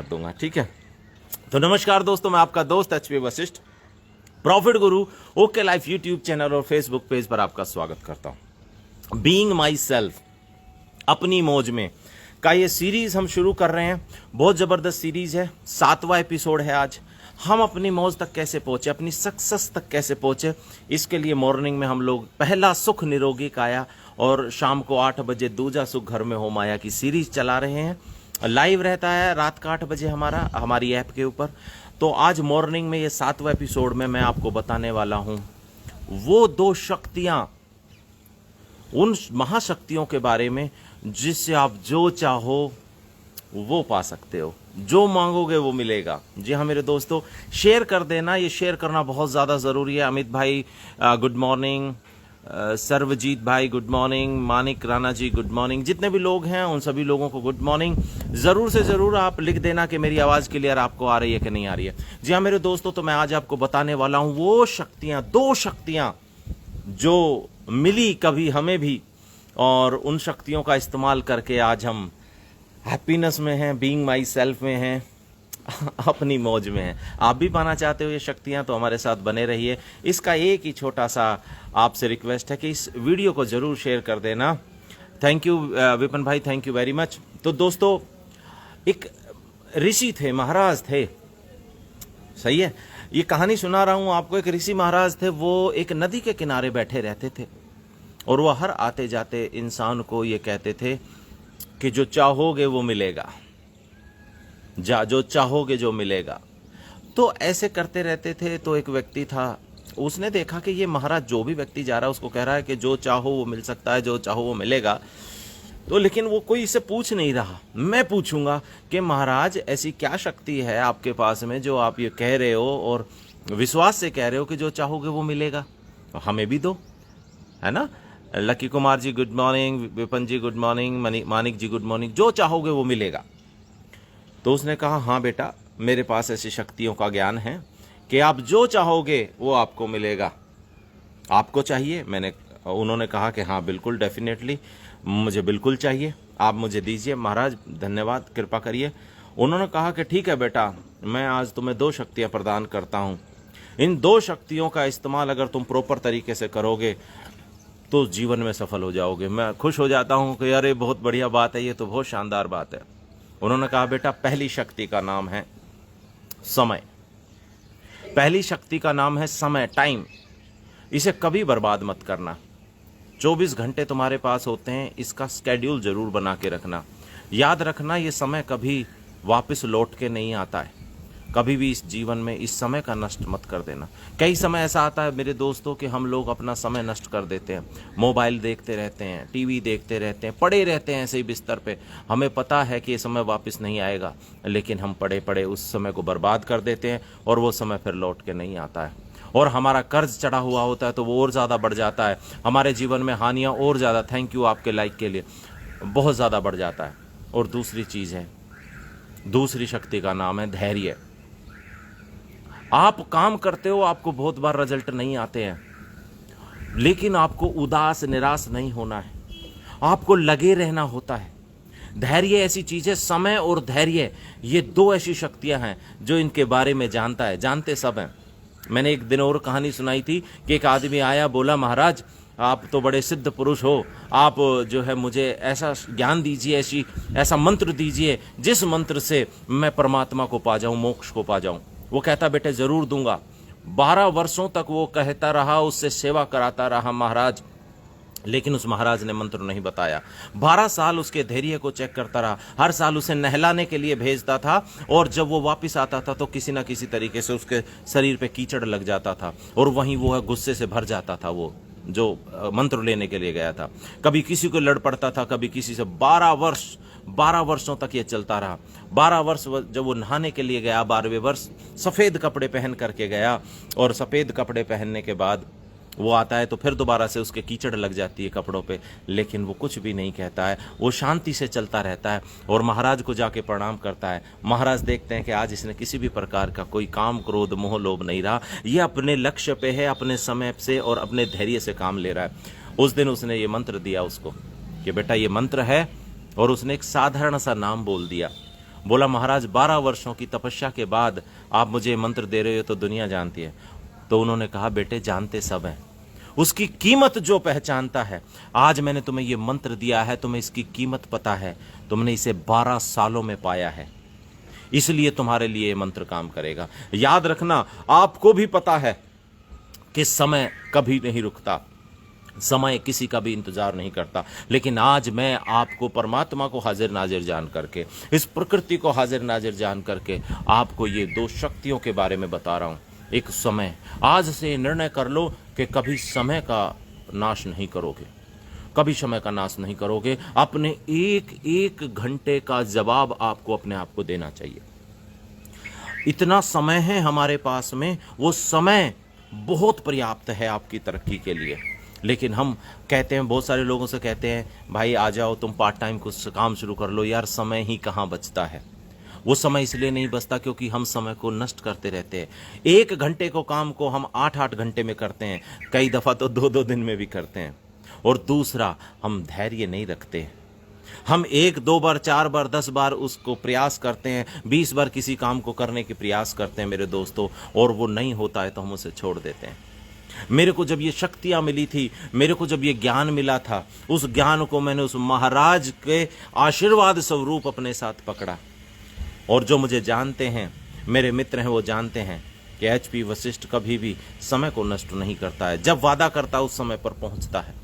कर दूंगा, ठीक है। तो नमस्कार दोस्तों, मैं आपका दोस्त एचपी वशिष्ठ, प्रॉफिट गुरु, ओके लाइफ यूट्यूब चैनल और फेसबुक पेज पर आपका स्वागत करता हूं। बीइंग माई सेल्फ, अपनी मौज में का ये सीरीज हम शुरू कर रहे हैं। बहुत जबरदस्त सीरीज है, 7वां एपिसोड है आज। हम अपनी मौज तक कैसे पहुंचे, अपनी सक्सेस तक कैसे पहुंचे, इसके लिए मॉर्निंग में हम लोग पहला सुख निरोगी काया और शाम को 8 बजे दूजा सुख घर में हो माया की सीरीज चला रहे हैं। लाइव रहता है रात का 8 बजे हमारी ऐप के ऊपर। तो आज मॉर्निंग में ये 7वां एपिसोड में मैं आपको बताने वाला हूं वो 2 शक्तियां, उन महाशक्तियों के बारे में जिससे आप जो चाहो वो पा सकते हो, जो मांगोगे वो मिलेगा। जी हाँ मेरे दोस्तों, शेयर कर देना, ये शेयर करना बहुत ज़्यादा ज़रूरी है। अमित भाई गुड मॉर्निंग, सर्वजीत भाई good morning, Manik Rana ji good morning, जितने भी लोग हैं उन सभी लोगों को गुड मॉर्निंग। ज़रूर से ज़रूर आप लिख देना कि मेरी आवाज़ क्लियर आपको आ रही है कि नहीं आ रही है। जी हाँ मेरे दोस्तों, तो मैं आज आपको बताने वाला हूँ वो शक्तियाँ, 2 शक्तियाँ जो मिली कभी हमें भी, और उन शक्तियों का इस्तेमाल करके आज हम हैप्पीनेस में हैं, बीइंग माई सेल्फ में हैं, अपनी मौज में हैं। आप भी पाना चाहते हो ये शक्तियां, तो हमारे साथ बने रहिए। इसका एक ही छोटा सा आपसे रिक्वेस्ट है कि इस वीडियो को जरूर शेयर कर देना। थैंक यू विपिन भाई, थैंक यू वेरी मच। तो दोस्तों, एक ऋषि थे, महाराज थे, सही है, ये कहानी सुना रहा हूं आपको। एक ऋषि महाराज थे, वो एक नदी के किनारे बैठे रहते थे और वह हर आते जाते इंसान को ये कहते थे कि जो चाहोगे वो मिलेगा, जो चाहोगे जो मिलेगा। तो ऐसे करते रहते थे। तो एक व्यक्ति था, उसने देखा कि ये महाराज जो भी व्यक्ति जा रहा है उसको कह रहा है कि जो चाहो वो मिल सकता है, जो चाहो वो मिलेगा। तो लेकिन वो कोई इससे पूछ नहीं रहा। मैं पूछूंगा कि महाराज ऐसी क्या शक्ति है आपके पास में जो आप ये कह रहे हो और विश्वास से कह रहे हो कि जो चाहोगे वो मिलेगा, हमें भी दो, है ना। Lucky Kumar ji good morning, Vipin जी गुड मॉर्निंग, मानिक जी गुड मॉर्निंग, जो चाहोगे वो मिलेगा। तो उसने कहा हाँ बेटा, मेरे पास ऐसी शक्तियों का ज्ञान है कि आप जो चाहोगे वो आपको मिलेगा। आपको चाहिए? उन्होंने कहा कि हाँ बिल्कुल, डेफिनेटली मुझे बिल्कुल चाहिए, आप मुझे दीजिए महाराज, धन्यवाद, कृपा करिए। उन्होंने कहा कि ठीक है बेटा, मैं आज तुम्हें 2 शक्तियाँ प्रदान करता हूँ। इन 2 शक्तियों का इस्तेमाल अगर तुम प्रॉपर तरीके से करोगे तो जीवन में सफल हो जाओगे। मैं खुश हो जाता हूं कि यार ये बहुत बढ़िया बात है, ये तो बहुत शानदार बात है। उन्होंने कहा बेटा, पहली शक्ति का नाम है समय। पहली शक्ति का नाम है समय, टाइम। इसे कभी बर्बाद मत करना। 24 घंटे तुम्हारे पास होते हैं, इसका स्केड्यूल जरूर बना के रखना। याद रखना, ये समय कभी वापस लौट के नहीं आता है। कभी भी इस जीवन में इस समय का नष्ट मत कर देना। कई समय ऐसा आता है मेरे दोस्तों कि हम लोग अपना समय नष्ट कर देते हैं, मोबाइल देखते रहते हैं, टीवी देखते रहते हैं, पड़े रहते हैं ऐसे ही बिस्तर पे। हमें पता है कि ये समय वापस नहीं आएगा, लेकिन हम पड़े पड़े उस समय को बर्बाद कर देते हैं और वो समय फिर लौट के नहीं आता है। और हमारा कर्ज चढ़ा हुआ होता है तो वो और ज़्यादा बढ़ जाता है। हमारे जीवन में हानियाँ और ज़्यादा, थैंक यू आपके लाइक के लिए, बहुत ज़्यादा बढ़ जाता है। और दूसरी चीज़ है, दूसरी शक्ति का नाम है धैर्य। आप काम करते हो, आपको बहुत बार रिजल्ट नहीं आते हैं, लेकिन आपको उदास निराश नहीं होना है, आपको लगे रहना होता है। धैर्य ऐसी चीज है, समय और धैर्य, ये 2 ऐसी शक्तियां हैं जो इनके बारे में जानता है, जानते सब हैं। मैंने एक दिन और कहानी सुनाई थी कि एक आदमी आया, बोला महाराज आप तो बड़े सिद्ध पुरुष हो, आप जो है मुझे ऐसा ज्ञान दीजिए, ऐसा मंत्र दीजिए जिस मंत्र से मैं परमात्मा को पा जाऊं, मोक्ष को पा जाऊं। वो कहता बेटे जरूर दूंगा। 12 वर्षों तक वो कहता रहा, उससे सेवा कराता रहा महाराज, लेकिन उस महाराज ने मंत्र नहीं बताया। 12 साल उसके धैर्य को चेक करता रहा, हर साल उसे नहलाने के लिए भेजता था, और जब वो वापस आता था तो किसी ना किसी तरीके से उसके शरीर पे कीचड़ लग जाता था और वहीं वो गुस्से से भर जाता था, वो जो मंत्र लेने के लिए गया था। कभी किसी को लड़ पड़ता था, कभी किसी से। 12 वर्षों तक ये चलता रहा। 12 वर्ष जब वो नहाने के लिए गया, 12वें वर्ष सफ़ेद कपड़े पहन करके गया, और सफ़ेद कपड़े पहनने के बाद वो आता है तो फिर दोबारा से उसके कीचड़ लग जाती है कपड़ों पे, लेकिन वो कुछ भी नहीं कहता है, वो शांति से चलता रहता है और महाराज को जाके प्रणाम करता है। महाराज देखते हैं कि आज इसने किसी भी प्रकार का कोई काम क्रोध मोह लोभ नहीं रहा, ये अपने लक्ष्य पे है, अपने समय से और अपने धैर्य से काम ले रहा है। उस दिन उसने ये मंत्र दिया उसको कि बेटा ये मंत्र है, और उसने एक साधारण सा नाम बोल दिया। बोला महाराज 12 वर्षों की तपस्या के बाद आप मुझे मंत्र दे रहे हो तो दुनिया जानती है। तो उन्होंने कहा बेटे जानते सब हैं, उसकी कीमत जो पहचानता है, आज मैंने तुम्हें ये मंत्र दिया है, तुम्हें इसकी कीमत पता है, तुमने इसे 12 सालों में पाया है, इसलिए तुम्हारे लिए ये मंत्र काम करेगा। याद रखना, आपको भी पता है कि समय कभी नहीं रुकता, समय किसी का भी इंतजार नहीं करता, लेकिन आज मैं आपको परमात्मा को हाजिर नाजिर जान करके, इस प्रकृति को हाजिर नाजिर जान करके आपको ये दो शक्तियों के बारे में बता रहा हूं। एक समय, आज से निर्णय कर लो कि कभी समय का नाश नहीं करोगे, कभी समय का नाश नहीं करोगे। अपने एक एक घंटे का जवाब आपको अपने आप को देना चाहिए। इतना समय है हमारे पास में, वो समय बहुत पर्याप्त है आपकी तरक्की के लिए। लेकिन हम कहते हैं, बहुत सारे लोगों से कहते हैं भाई आ जाओ तुम पार्ट टाइम कुछ काम शुरू कर लो। यार समय ही कहाँ बचता है, वो समय इसलिए नहीं बचता क्योंकि हम समय को नष्ट करते रहते हैं। 1 घंटे को काम को हम 8-8 घंटे में करते हैं, कई दफ़ा तो 2-2 दिन में भी करते हैं। और दूसरा, हम धैर्य नहीं रखते। हम 1, 2 बार, 4 बार, 10 बार उसको प्रयास करते हैं, 20 बार किसी काम को करने के प्रयास करते हैं मेरे दोस्तों, और वो नहीं होता है तो हम उसे छोड़ देते हैं। मेरे को जब ये शक्तियां मिली थी, मेरे को जब ये ज्ञान मिला था, उस ज्ञान को मैंने उस महाराज के आशीर्वाद स्वरूप अपने साथ पकड़ा। और जो मुझे जानते हैं, मेरे मित्र हैं, वो जानते हैं कि HP वशिष्ठ कभी भी समय को नष्ट नहीं करता है। जब वादा करता है उस समय पर पहुंचता है।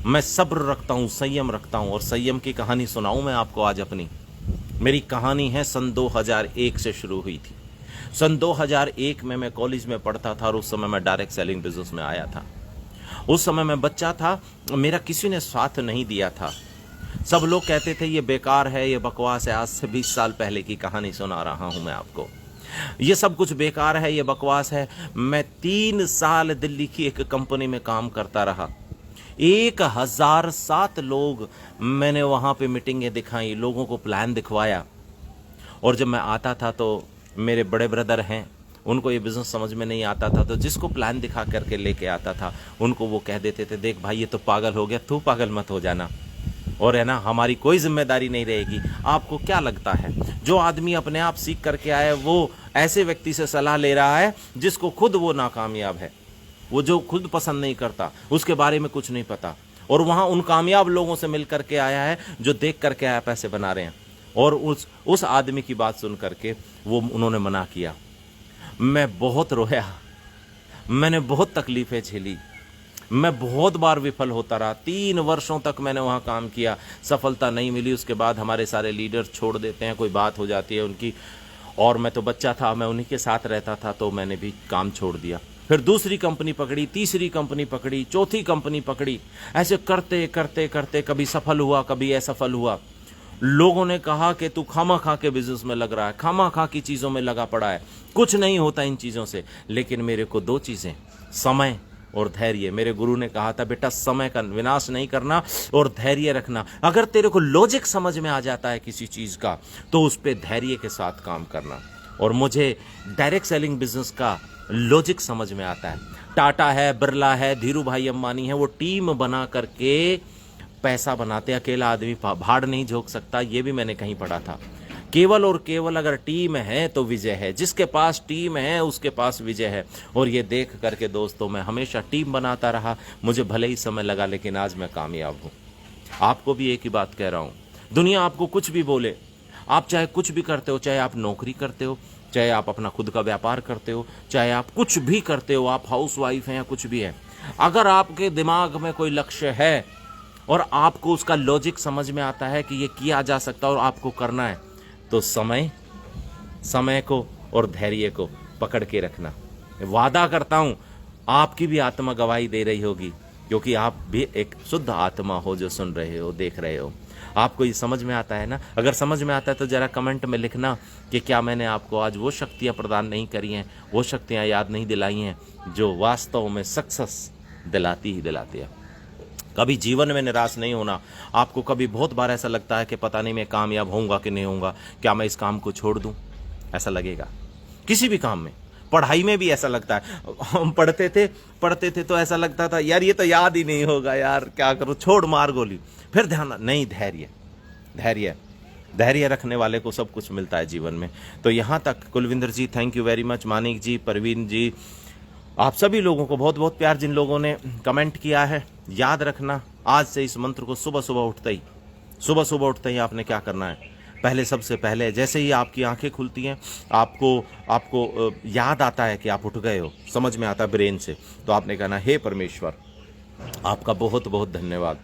मैं सब्र रखता हूं, संयम रखता हूं। और संयम की कहानी सुनाऊं मैं आपको आज अपनी। मेरी कहानी है सन 2001 से शुरू हुई थी। सन 2001 में मैं कॉलेज में पढ़ता था और उस समय मैं डायरेक्ट सेलिंग बिजनेस में आया था। उस समय मैं बच्चा था, मेरा किसी ने साथ नहीं दिया था। सब लोग कहते थे ये बेकार है, ये बकवास है। आज से 20 साल पहले की कहानी सुना रहा हूं मैं आपको। ये सब कुछ बेकार है, ये बकवास है। मैं 3 साल दिल्ली की एक कंपनी में काम करता रहा। 1007 लोग मैंने वहां पे मीटिंगें दिखाई, लोगों को प्लान दिखवाया। और जब मैं आता था तो मेरे बड़े ब्रदर हैं, उनको ये बिज़नेस समझ में नहीं आता था, तो जिसको प्लान दिखा करके लेके आता था उनको वो कह देते थे देख भाई ये तो पागल हो गया, तू पागल मत हो जाना, और है ना हमारी कोई जिम्मेदारी नहीं रहेगी। आपको क्या लगता है जो आदमी अपने आप सीख करके आया वो ऐसे व्यक्ति से सलाह ले रहा है जिसको खुद वो नाकामयाब है, वो जो खुद पसंद नहीं करता, उसके बारे में कुछ नहीं पता, और वहाँ उन कामयाब लोगों से मिल करके आया है जो देख करके आया पैसे बना रहे हैं। और उस आदमी की बात सुन करके वो उन्होंने मना किया। मैं बहुत रोया, मैंने बहुत तकलीफें झेली, मैं बहुत बार विफल होता रहा। 3 वर्षों तक मैंने वहाँ काम किया, सफलता नहीं मिली। उसके बाद हमारे सारे लीडर छोड़ देते हैं, कोई बात हो जाती है उनकी, और मैं तो बच्चा था, मैं उन्हीं के साथ रहता था, तो मैंने भी काम छोड़ दिया। फिर दूसरी कंपनी पकड़ी, तीसरी कंपनी पकड़ी, चौथी कंपनी पकड़ी। ऐसे करते करते करते कभी सफल हुआ, कभी असफल हुआ। लोगों ने कहा कि तू खामा-खा के बिजनेस में लग रहा है, खामा-खा की चीज़ों में लगा पड़ा है, कुछ नहीं होता इन चीज़ों से। लेकिन मेरे को 2 चीज़ें, समय और धैर्य। मेरे गुरु ने कहा था बेटा समय का विनाश नहीं करना और धैर्य रखना। अगर तेरे को लॉजिक समझ में आ जाता है किसी चीज़ का तो उस पर धैर्य के साथ काम करना। और मुझे डायरेक्ट सेलिंग बिजनेस का लॉजिक समझ में आता है। टाटा है, बिरला है, धीरू भाई अंबानी है, वो टीम बना करके पैसा बनाते। अकेला आदमी भाड़ नहीं झोंक सकता, ये भी मैंने कहीं पढ़ा था। केवल और केवल अगर टीम है तो विजय है। जिसके पास टीम है उसके पास विजय है। और ये देख करके दोस्तों मैं हमेशा टीम बनाता रहा। मुझे भले ही समय लगा लेकिन आज मैं कामयाब हूँ। आपको भी एक ही बात कह रहा हूँ, दुनिया आपको कुछ भी बोले, आप चाहे कुछ भी करते हो, चाहे आप नौकरी करते हो, चाहे आप अपना खुद का व्यापार करते हो, चाहे आप कुछ भी करते हो, आप हाउस वाइफ हैं या कुछ भी है, अगर आपके दिमाग में कोई लक्ष्य है और आपको उसका लॉजिक समझ में आता है कि ये किया जा सकता है और आपको करना है, तो समय को और धैर्य को पकड़ के रखना। वादा करता हूं आपकी भी आत्मा गवाही दे रही होगी, क्योंकि आप भी एक शुद्ध आत्मा हो जो सुन रहे हो, देख रहे हो। आपको ये समझ में आता है ना? अगर समझ में आता है तो जरा कमेंट में लिखना कि क्या मैंने आपको आज वो शक्तियां प्रदान नहीं करी हैं, वो शक्तियां याद नहीं दिलाई हैं जो वास्तव में सक्सेस दिलाती ही दिलाती है। कभी जीवन में निराश नहीं होना। आपको कभी बहुत बार ऐसा लगता है कि पता नहीं मैं कामयाब होऊंगा कि नहीं होऊंगा, क्या मैं इस काम को छोड़ दूं, ऐसा लगेगा। किसी भी काम में, पढ़ाई में भी ऐसा लगता है। हम पढ़ते थे तो ऐसा लगता था यार ये तो याद ही नहीं होगा, यार क्या करूं, छोड़ मार गोली। फिर ध्यान नहीं, धैर्य धैर्य रखने वाले को सब कुछ मिलता है जीवन में। तो यहाँ तक Kulwinder ji, thank you very much, Manik ji, Parveen ji, आप सभी लोगों को बहुत बहुत प्यार, जिन लोगों ने कमेंट किया है। याद रखना, आज से इस मंत्र को सुबह सुबह उठते ही आपने क्या करना है, पहले सबसे पहले जैसे ही आपकी आंखें खुलती हैं, आपको याद आता है कि आप उठ गए हो, समझ में आता है ब्रेन से, तो आपने कहना, हे परमेश्वर, आपका बहुत बहुत धन्यवाद,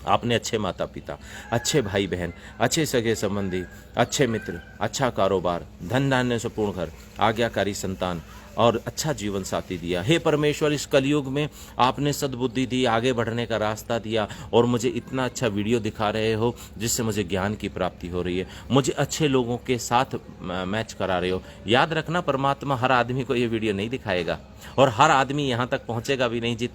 आपने अच्छे माता पिता, अच्छे भाई बहन, अच्छे सगे संबंधी, अच्छे मित्र, अच्छा कारोबार, धन धान्य से पूर्ण घर, आज्ञाकारी संतान और अच्छा जीवन साथी दिया। हे परमेश्वर, इस कलयुग में आपने सद्बुद्धि दी, आगे बढ़ने का रास्ता दिया और मुझे इतना अच्छा वीडियो दिखा रहे हो जिससे मुझे ज्ञान की प्राप्ति हो रही है, मुझे अच्छे लोगों के साथ मैच करा रहे हो। याद रखना, परमात्मा हर आदमी को ये वीडियो नहीं दिखाएगा और हर आदमी यहाँ तक पहुँचेगा भी नहीं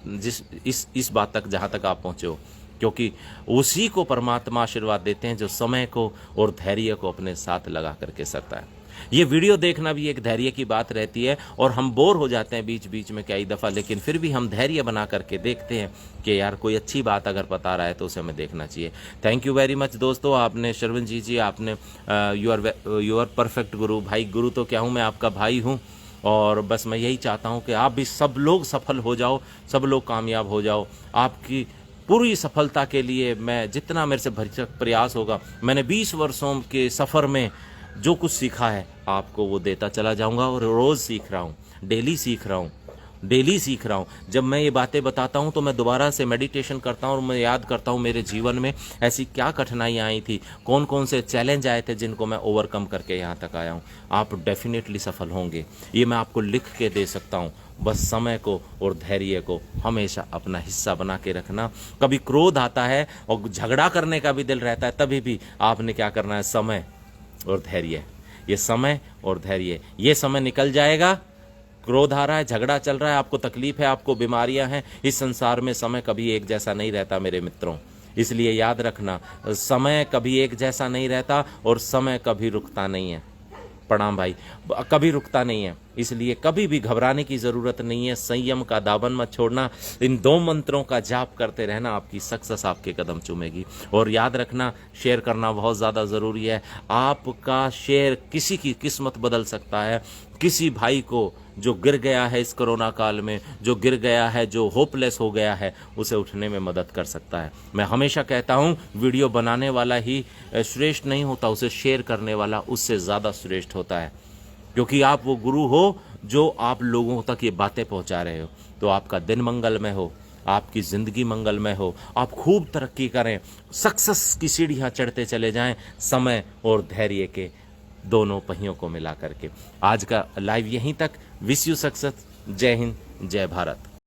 इस बात तक जहाँ तक आप पहुँचे हो, क्योंकि उसी को परमात्मा आशीर्वाद देते हैं जो समय को और धैर्य को अपने साथ लगा करके सकता है। ये वीडियो देखना भी एक धैर्य की बात रहती है और हम बोर हो जाते हैं बीच बीच में कई दफ़ा, लेकिन फिर भी हम धैर्य बना करके देखते हैं कि यार कोई अच्छी बात अगर बता रहा है तो उसे हमें देखना चाहिए। थैंक यू वेरी मच दोस्तों, आपने शर्विन जी आपने यू आर परफेक्ट गुरु। भाई गुरु तो क्या हूँ, मैं आपका भाई हूँ और बस मैं यही चाहता हूँ कि आप भी सब लोग सफल हो जाओ, सब लोग कामयाब हो जाओ। आपकी पूरी सफलता के लिए मैं जितना मेरे से भरसक प्रयास होगा, मैंने 20 वर्षों के सफ़र में जो कुछ सीखा है आपको वो देता चला जाऊंगा और रोज़ सीख रहा हूँ, डेली सीख रहा हूँ। जब मैं ये बातें बताता हूँ तो मैं दोबारा से मेडिटेशन करता हूँ और मैं याद करता हूँ मेरे जीवन में ऐसी क्या कठिनाइयाँ आई थी, कौन कौन से चैलेंज आए थे जिनको मैं ओवरकम करके यहाँ तक आया हूँ। आप डेफिनेटली सफल होंगे, ये मैं आपको लिख के दे सकता हूँ। बस समय को और धैर्य को हमेशा अपना हिस्सा बना के रखना। कभी क्रोध आता है और झगड़ा करने का भी दिल रहता है, तभी भी आपने क्या करना है, समय और धैर्य, ये समय और धैर्य, ये समय निकल जाएगा। क्रोध आ रहा है, झगड़ा चल रहा है, आपको तकलीफ है, आपको बीमारियां हैं, इस संसार में समय कभी एक जैसा नहीं रहता मेरे मित्रों। इसलिए याद रखना, समय कभी एक जैसा नहीं रहता और समय कभी रुकता नहीं है। प्रणाम भाई, कभी रुकता नहीं है, इसलिए कभी भी घबराने की ज़रूरत नहीं है। संयम का दामन मत छोड़ना, इन 2 मंत्रों का जाप करते रहना, आपकी सक्सेस आपके कदम चूमेगी। और याद रखना, शेयर करना बहुत ज़्यादा ज़रूरी है। आपका शेयर किसी की किस्मत बदल सकता है। किसी भाई को जो गिर गया है इस कोरोना काल में, जो गिर गया है, जो होपलेस हो गया है, उसे उठने में मदद कर सकता है। मैं हमेशा कहता हूँ, वीडियो बनाने वाला ही श्रेष्ठ नहीं होता, उसे शेयर करने वाला उससे ज़्यादा श्रेष्ठ होता है, क्योंकि आप वो गुरु हो जो आप लोगों तक ये बातें पहुंचा रहे हो। तो आपका दिन मंगलमय हो, आपकी ज़िंदगी मंगलमय हो, आप खूब तरक्की करें, सक्सेस की सीढ़ियाँ चढ़ते चले जाएं, समय और धैर्य के दोनों पहियों को मिला करके। आज का लाइव यहीं तक। Wish you success. जय हिंद, जय भारत।